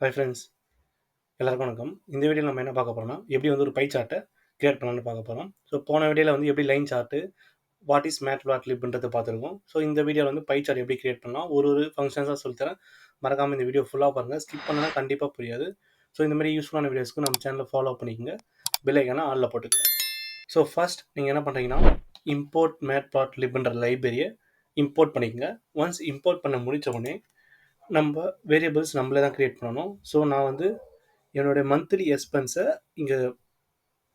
Hi friends, எல்லாருக்கும் வணக்கம். இந்த வீடியோவில் நம்ம என்ன பார்க்க போறோம்னா, எப்படி வந்து ஒரு பை சார்ட்டை கிரியேட் பண்ணலாம்னு பார்க்க போறோம். ஸோ போன வீடியோவில் வந்து எப்படி லைன் சார்ட்டு, வாட் இஸ் மேட்ப்ளாட்லிப்ன்றதை பார்த்துருக்கோம். ஸோ இந்த வீடியோவில் வந்து பை சார்ட் எப்படி கிரியேட் பண்ணலாம், ஒரு ஃபங்க்ஷன்ஸாக சொல்லித்தரேன். மறக்காமல் இந்த வீடியோ ஃபுல்லாக பாருங்கள். ஸ்கிப் பண்ணனா கண்டிப்பாக புரியாது. ஸோ இந்த மாதிரி யூஸ்ஃபுல்லான வீடியோஸ்க்கு நம்ம சேனலை ஃபாலோ பண்ணிக்கோங்க. பெல் ஐக்கானை ஆலில் போட்டுக்கோங்க. ஸோ ஃபர்ஸ்ட் நீங்கள் என்ன பண்ணுறீங்கன்னா, இம்போர்ட் மேட்ப்ளாட்லிப்ன்ற லைப்ரரியை இம்போர்ட் பண்ணிக்கோங்க. ஒன்ஸ் இம்போர்ட் பண்ண முடித்த உடனே நம்ம வேரியபிள்ஸ் நம்மளே தான் கிரியேட் பண்ணணும். ஸோ நான் வந்து என்னுடைய மந்த்லி எக்ஸ்பென்ஸை இங்கே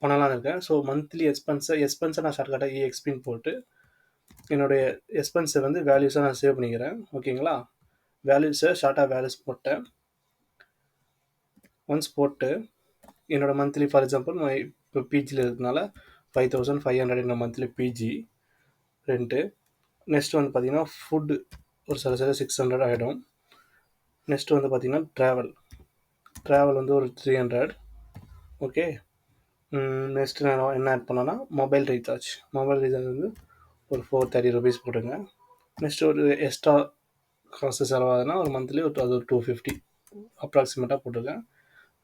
பண்ணலான்னு இருக்கேன். ஸோ மந்த்லி எக்ஸ்பென்ஸை நான் ஷார்ட்கட்டாக EXPன்னு போட்டு என்னுடைய எக்ஸ்பென்ஸை வந்து வேல்யூஸாக நான் சேவ் பண்ணிக்கிறேன். ஓகேங்களா? வேல்யூஸை ஷார்ட்டாக வேல்யூஸ் போட்டேன். ஒன்ஸ் போட்டு என்னோட மந்த்லி ஃபார் எக்ஸாம்பிள் நான் இப்போ பிஜியில் இருக்கிறதுனால 5500 என்னோட மந்த்லி பிஜி ரெண்ட்டு. நெக்ஸ்ட் வந்து பார்த்தீங்கன்னா ஃபுட்டு ஒரு சில 600 ஆகிடும். நெக்ஸ்ட் வந்து பார்த்தீங்கன்னா ட்ராவல் வந்து ஒரு 300. ஓகே. நெக்ஸ்ட்டு நான் என்ன ஆட் பண்ணேன்னா மொபைல் ரீசார்ஜ் வந்து ஒரு 430 ருபீஸ் போட்டுங்க. நெக்ஸ்ட் ஒரு எக்ஸ்ட்ரா காசு செலவாகுதுன்னா ஒரு மந்த்லி அது ஒரு 250 அப்ராக்சிமேட்டாக போட்டுருக்கேன்.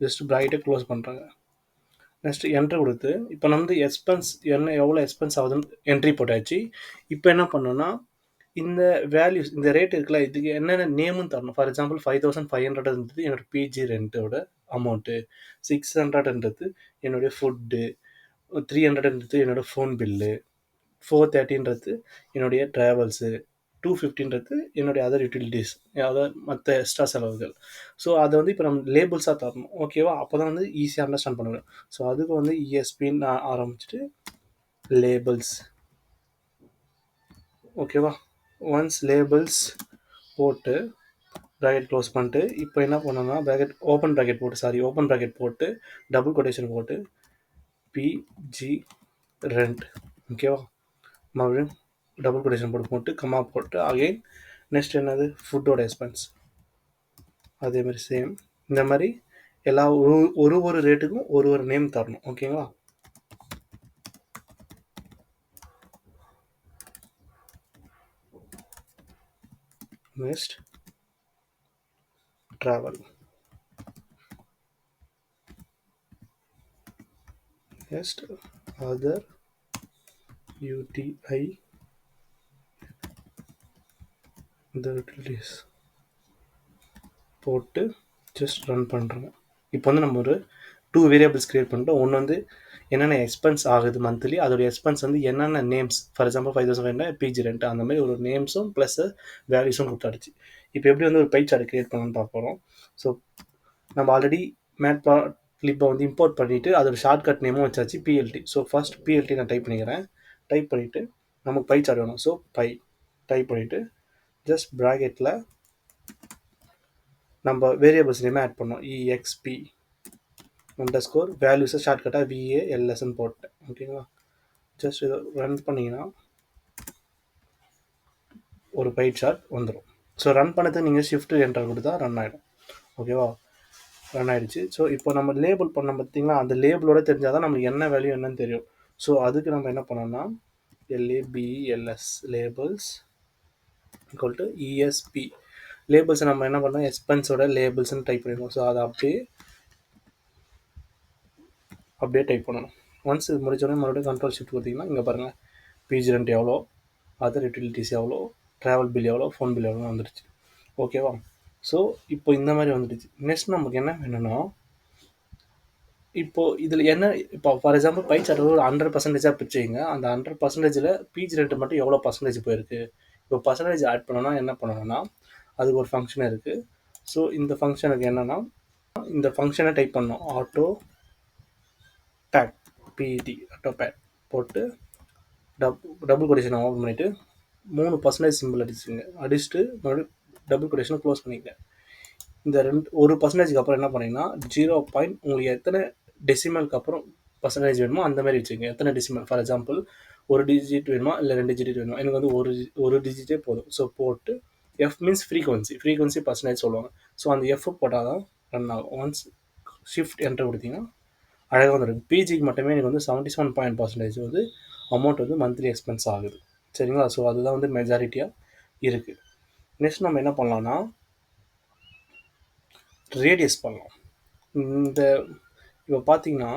ஜஸ்ட் ப்ராக்கெட்டை க்ளோஸ் பண்ணுறாங்க. நெக்ஸ்ட்டு என்ட்ரு கொடுத்து இப்போ நம்ம வந்து எக்ஸ்பென்ஸ் எவ்வளோ எக்ஸ்பென்ஸ் ஆகுதுன்னு என்ட்ரி போட்டாச்சு. இப்போ என்ன பண்ணோன்னா இந்த வேல்யூஸ் இந்த ரேட் இருக்குல்ல, இதுக்கு என்னென்ன நேமும் தரணும். ஃபார் எக்ஸாம்பிள் 5500 இருந்தது என்னோடய பிஜி ரெண்ட்டோட அமௌண்ட்டு, 600ன்றது என்னுடைய ஃபுட்டு, 300ன்றது என்னோடய ஃபோன் பில்லு, 430ன்றது என்னுடைய ட்ராவல்ஸு, 250ன்றது என்னுடைய அதர் யூட்டிலிட்டிஸ், அதாவது மற்ற எக்ஸ்ட்ரா செலவுகள். ஸோ அதை வந்து இப்போ நம்ம லேபிள்ஸாக தரணும். ஓகேவா? அப்போ தான் வந்து ஈஸியாக அண்டர்ஸ்டாண்ட் பண்ண முடியும். ஸோ அதுக்கு வந்து ESPன்னு ஆரம்பிச்சுட்டு லேபிள்ஸ். ஓகேவா? ஒன்ஸ் லேபிள்ஸ் போட்டு ப்ராக்கெட் க்ளோஸ் பண்ணிட்டு இப்போ என்ன பண்ணோம்னா ஓப்பன் ப்ராக்கெட் போட்டு டபுள் கொட்டேஷன் போட்டு பிஜி ரெண்ட். ஓகேவா? மறுபடியும் டபுள் கொட்டேஷன் போட்டு கம்மா போட்டு அகைன் நெக்ஸ்ட் என்னது ஃபுட்டோட எக்ஸ்பென்ஸ். அதேமாதிரி சேம் இந்த மாதிரி எல்லா ஒரு ரேட்டுக்கும் ஒரு நேம் தரணும். ஓகேங்களா? Next travel, next other UTI இந்த யூட்டிலிட்டிஸ் போட்டு ஜஸ்ட் ரன் பண்ணுறோங்க. இப்போ வந்து நம்ம ஒரு 2 வேரியபிள்ஸ் க்ரியேட் பண்ணிட்டோம். ஒன்று வந்து என்னென்ன எக்ஸ்பென்ஸ் ஆகுது மந்த்லி, அதோடைய எக்ஸ்பென்ஸ் வந்து என்னென்ன names, for example 5500 PG rent, அந்த மாதிரி ஒரு நேம்ஸும் ப்ளஸ் வேல்யூஸும் கொடுத்தாடுச்சு. இப்போ எப்படி வந்து ஒரு பை சார்ட் க்ரியேட் பண்ணணும்னு பார்க்க போகிறோம். ஸோ நம்ம ஆல்ரெடி மேட்ப்ளாட்லிப்பை வந்து இம்போர்ட் பண்ணிவிட்டு அதோட ஷார்ட்கட் நேமும் வச்சாச்சு, PLT. ஸோ ஃபர்ஸ்ட் PLT நான் டைப் பண்ணிக்கிறேன். டைப் பண்ணிவிட்டு நமக்கு பை சார்ட் வேணும். ஸோ பை டைப் பண்ணிவிட்டு ஜஸ்ட் ப்ராக்கெட்டில் நம்ம வேரியபிள்ஸ் நேமே ஆட் பண்ணோம். EXP அண்டர்ஸ்கோர் வேல்யூஸை ஷார்ட்கட்டாக VALSன்னு போட்டேன். ஓகேங்களா? ஜஸ்ட் இதை ரன் பண்ணிங்கன்னா ஒரு பை சார்ட் வந்துடும். ஸோ ரன் பண்ணதுக்கு நீங்கள் ஷிஃப்ட் என்டர் கொடுத்தா ரன் ஆகிடும். ஓகேவா? ரன் ஆகிடுச்சு. ஸோ இப்போ நம்ம லேபிள் பண்ண பார்த்தீங்களா, அந்த லேபிளோட தெரிஞ்சால் தான் நம்மளுக்கு என்ன வேல்யூ என்னன்னு தெரியும். ஸோ அதுக்கு நம்ம என்ன பண்ணோம்னா LABELS labels equal to ESP லேபிள்ஸை நம்ம என்ன பண்ணோம், எக்ஸ்பென்ஸோட லேபிள்ஸ்ன்னு டைப் பண்ணிடுவோம். ஸோ அதை அப்படியே டைப் பண்ணணும். ஒன்ஸ் இது முடிச்சோடனே மறுபடியும் கண்ட்ரோல் ஷிஃப்ட் கொடுத்தீங்கன்னா இங்கே பாருங்கள், பிஜி ரெண்ட் எவ்வளோ, அதர் யூட்டிலிட்டிஸ் எவ்வளோ, ட்ராவல் பில் எவ்வளோ, ஃபோன் பில் எவ்வளோ வந்துடுச்சு. ஓகேவா? ஸோ இப்போ இந்த மாதிரி வந்துடுச்சு. நெக்ஸ்ட் நமக்கு என்ன வேணும்னா, இப்போது இதில் என்ன, இப்போ ஃபார் எக்ஸாம்பிள் பை சார்ட் ஒரு 100% பிரிச்சுங்க. அந்த 100%ல் பிஜி ரெண்ட் மட்டும் எவ்வளோ பர்சன்டேஜ் போயிருக்கு. இப்போ பர்சன்டேஜ் ஆட் பண்ணணும்னா என்ன பண்ணணும்னா, அதுக்கு ஒரு ஃபங்க்ஷன் இருக்குது. ஸோ இந்த ஃபங்க்ஷனுக்கு என்னென்னா, இந்த ஃபங்க்ஷனை டைப் பண்ணணும். ஆட்டோ பேட் PET ஆட்டோ பேட் போட்டு டபுள் கொட்டேஷனை ஓப்பன் பண்ணிவிட்டு 3% சிம்பிள் அடிச்சுட்டு மறுபடியும் டபுள் கொட்டேஷனை க்ளோஸ் பண்ணிக்கங்க. இந்த 1%க்கு அப்புறம் என்ன பண்ணிங்கன்னா 0. உங்களுக்கு எத்தனை டெசிமலுக்கு அப்புறம் பர்சன்டேஜ் வேணுமோ அந்த மாதிரி வச்சுக்கோங்க. எத்தனை டெசிமல், ஃபார் எக்ஸாம்பிள் ஒரு டிஜிட் வேணுமா இல்லை 2 டிஜிட் வேணுமா, எனக்கு வந்து ஒரு டிஜிட்டே போதும். ஸோ போட்டு F மீன்ஸ் ஃப்ரீக்வன்சி பர்சன்டேஜ் சொல்லுவாங்க. ஸோ அந்த F போட்டால் தான் ரன் ஆகும். ஒன்ஸ் ஷிஃப்ட் என்டர் கொடுத்தீங்கன்னா அழகாக வந்துடும். பிஜிக்கு மட்டுமே எனக்கு வந்து 77% வந்து அமௌண்ட் வந்து மந்த்லி எக்ஸ்பென்ஸ் ஆகுது. சரிங்களா? ஸோ அதுதான் வந்து மெஜாரிட்டியாக இருக்குது. நெக்ஸ்ட் நம்ம என்ன பண்ணலாம்னா ரேடியஸ் பண்ணலாம். இந்த இப்போ பார்த்தீங்கன்னா,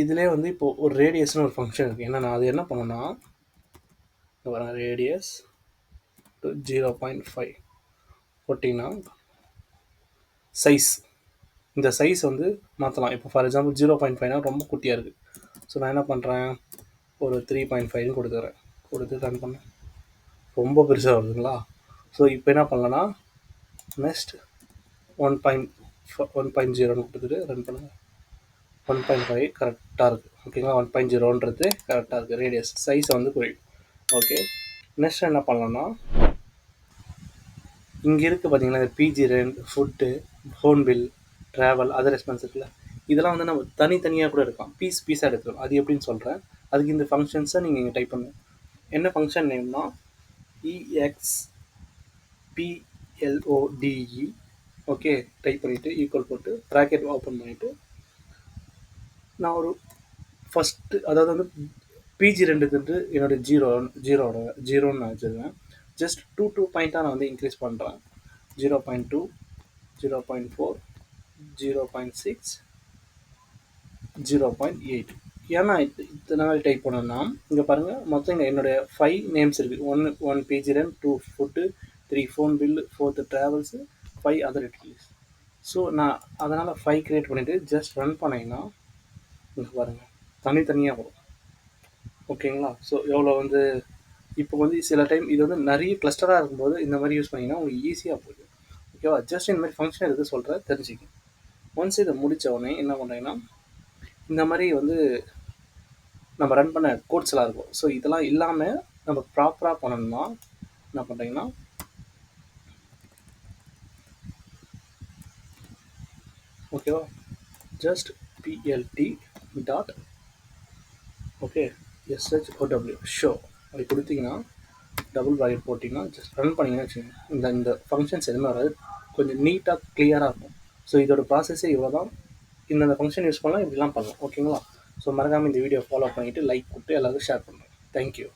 இதிலே வந்து இப்போ ஒரு ரேடியஸ்னு ஒரு ஃபங்க்ஷன் இருக்குது. என்னன்னா அது என்ன பண்ணுன்னா, ரேடியஸ் டு 0.5 போட்டிங்கன்னா சைஸ், இந்த சைஸ் வந்து மாற்றலாம். இப்போ ஃபார் எக்ஸாம்பிள் 0.5னா ரொம்ப குட்டியாக இருக்குது. ஸோ நான் என்ன பண்ணுறேன், ஒரு 3.5ன்னு கொடுத்துறேன். கொடுத்து ரன் பண்ணேன், ரொம்ப பெருசாக வருதுங்களா. ஸோ இப்போ என்ன பண்ணலன்னா, நெக்ஸ்ட் 1.0ன்னு கொடுத்துட்டு ரன் பண்ணுங்கள். 1.5 கரெக்டாக இருக்குது. ஓகேங்களா, 1.0ன்றது கரெக்டாக இருக்குது. ரேடியஸ் சைஸை வந்து குறையும். ஓகே, நெக்ஸ்ட் என்ன பண்ணலான்னா, இங்கே இருக்குது பார்த்தீங்கன்னா, இந்த PG rent, food, phone bill, travel, other expense இருக்குல்ல, இதெல்லாம் வந்து நம்ம தனித்தனியாக கூட எடுக்கலாம். பீஸாக எடுத்துக்கலாம். அது எப்படின்னு சொல்கிறேன். அதுக்கு இந்த ஃபங்க்ஷன்ஸை நீங்கள் இங்கே டைப் பண்ணுங்கள். என்ன ஃபங்க்ஷன் நேம்னா EXPLODE. ஓகே, டைப் பண்ணிவிட்டு ஈக்குவல் போட்டு ப்ராக்கெட் ஓப்பன் பண்ணிவிட்டு, நான் ஒரு ஃபஸ்ட்டு அதாவது வந்து பிஜி ரெண்டுக்கு என்னோடய ஜீரோன்னு நான் வச்சுருவேன். ஜஸ்ட் டூ பாயிண்ட்டாக நான் வந்து இன்க்ரீஸ் பண்ணுறேன். 0.2, 0.4, 0.6, 0.8. ஏன்னா இத்தனை நாள் டைப் பண்ணோன்னா, இங்கே பாருங்கள், மொத்தம் இங்கே என்னுடைய 5 நேம்ஸ் இருக்குது. One PG rent, 2 food, 3 phone bill, 4 travels, 5 other utilities. So நான் அதனால் 5 க்ரியேட் பண்ணிவிட்டு ஜஸ்ட் ரன் பண்ணிங்கன்னா இங்கே பாருங்கள் தனித்தனியாக வரும். ஓகேங்களா, ஸோ எவ்வளோ வந்து இப்போ வந்து சில டைம் இது வந்து நிறைய கிளஸ்டராக இருக்கும்போது இந்த மாதிரி யூஸ் பண்ணிங்கன்னா உங்களுக்கு ஈஸியாக போகுது. ஓகேவா, ஜஸ்ட் இந்த மாதிரி ஃபங்க்ஷன் இருக்குது சொல்கிறேன், தெரிஞ்சுக்கணும். ஒன்ஸ் இதை முடித்த உடனே என்ன பண்ணுறீங்கன்னா, இந்த மாதிரி வந்து நம்ம ரன் பண்ண கோட்ஸ்லாம் இருக்கும். ஸோ இதெல்லாம் இல்லாமல் நம்ம ப்ராப்பராக பண்ணணும்னா என்ன பண்ணுறீங்கன்னா, ஓகேவா, just BLD dot okay SHOW show அப்படி கொடுத்தீங்கன்னா, டபுள் ப்ராக்கெட் போட்டிங்கன்னா ஜஸ்ட் ரன் பண்ணிங்கன்னா வச்சுக்கோங்க, இந்த ஃபங்க்ஷன்ஸ் எதுவுமே வராது. கொஞ்சம் நீட்டாக கிளியராக இருக்கும். ஸோ இதோட ப்ராசஸே இவ்வளோ தான். இந்த ஃபங்க்ஷன் யூஸ் பண்ணலாம், இப்படிலாம் பண்ணலாம். ஓகேங்களா, ஸோ மறக்காமல் இந்த வீடியோ ஃபாலோ பண்ணிவிட்டு லைக் கொடுத்து எல்லாருக்கும் ஷேர் பண்ணுங்கள். தேங்க்யூ.